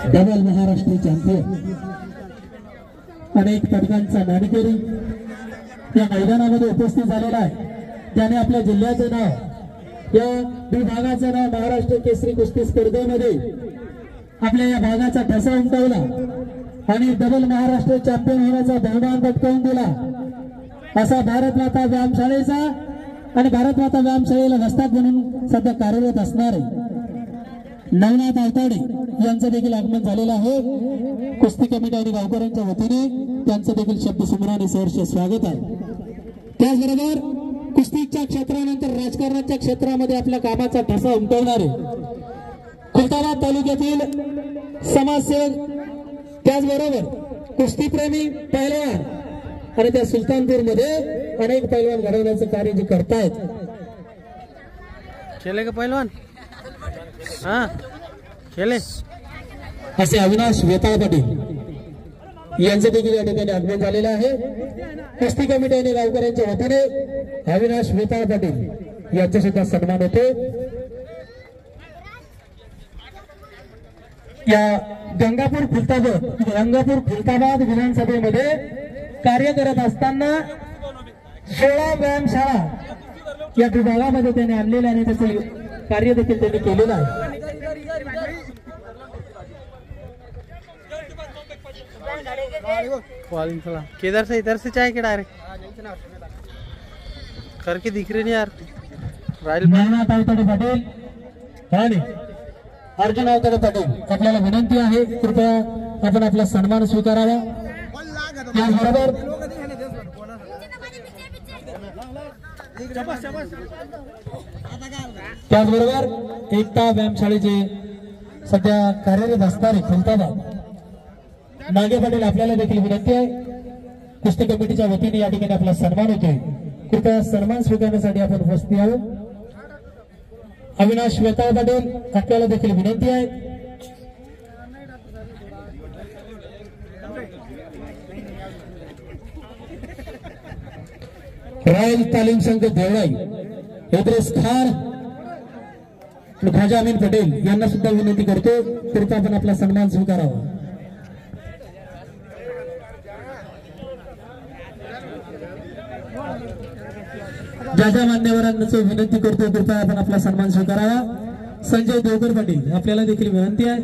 Double Maharashtra champion अनेक पदकांचा मानकरी या मैदानामध्ये उपस्थित झालेला आहे, ज्याने आपल्या जिल्ह्याचं नाव, या विभागाचं नाव महाराष्ट्र केसरी कुस्ती स्पर्धेमध्ये आपल्या या भागाचा ठसा उमटवला आणि डबल महाराष्ट्र चॅम्पियन होण्याचा बहुमान पटकावून दिला असा भारत माता व्यायामशाळेचा आणि भारत माता व्यायामशाळेला वस्ताद म्हणून सध्या कार्यरत असणारे नवनाथ आवताडे यांचं देखील आगमन झालेलं आहे। कुस्ती कमिटी आणि गावकऱ्यांच्या वतीने त्यांचं देखील शब्दसंग्रहाने सहर्ष स्वागत आहे। त्याचबरोबर कुस्तीच्या क्षेत्रानंतर राजकारणाच्या क्षेत्रामध्ये आपल्या कामाचा ठसा उमटवणारे खुलताबाद तालुक्यातील समाजसेवक, त्याचबरोबर कुस्तीप्रेमी पैलवान आणि त्या सुलतानपूर मध्ये अनेक पैलवान घडवण्याचं कार्य जे करतायत, खेले का पैलवान हाँ खेले असे अविनाश वेताळ पाटील यांचे देखील या ठिकाणी आगमन झालेलं आहे। कुस्ती कमिटी आणि गावकऱ्यांच्या वतीने अविनाश वेताळ पाटील यांचा सुद्धा सन्मान होतो। या गंगापूर खुलताबाद विधानसभेमध्ये कार्य करत असताना 16 व्यायामशाळा या विभागामध्ये त्यांनी आणलेले आणि त्याचे कार्य देखील त्यांनी केलेलं आहे। किधर से इधर से चाहे कि डायरेक्ट करके दिख रहे नहीं यार। नवनाथ आवताडे पाटील आणि अर्जुन आवताडे पाटील, आपल्याला विनंती आहे कृपया आपण आपला सन्मान स्वीकारावा। त्याचबरोबर एकता व्यायामशाळेचे सध्या कार्यरत असणारे खुलताबाद नागे पाटील, आपल्याला देखील विनंती आहे कुस्ती कमिटीच्या वतीने या ठिकाणी आपला सन्मान होतोय, कृपया सन्मान स्वीकारण्यासाठी आपण उपस्थित आहोत। अविनाश वेताळ पाटील, आपल्याला देखील विनंती आहे रॉयल तालीम संघ देवळाई इद्रिस खार खाजा अमीन पटेल यांना सुद्धा विनंती करतो, कृपया आपण आपला सन्मान स्वीकारावा। ज्या मान्यवरांना विनंती करतो कृपया आपण आपला सन्मान स्वीकारावा। संजय देवकर पाटील, आपल्याला देखील विनंती आहे।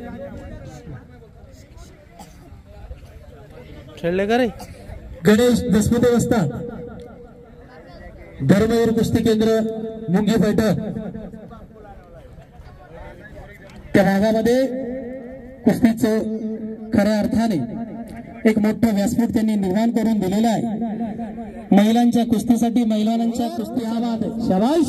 खेळले का रे? गणेश दसपते वस्ताद, धर्मवीर कुस्ती केंद्र मुंगी बैठक, त्या भागामध्ये कुस्तीचं खऱ्या अर्थाने एक मोठं व्यासपीठ त्यांनी निर्माण करून दिलेलं आहे। महिलांच्या कुस्तीसाठी महिलांच्या कुस्ती आवाज शाबाश।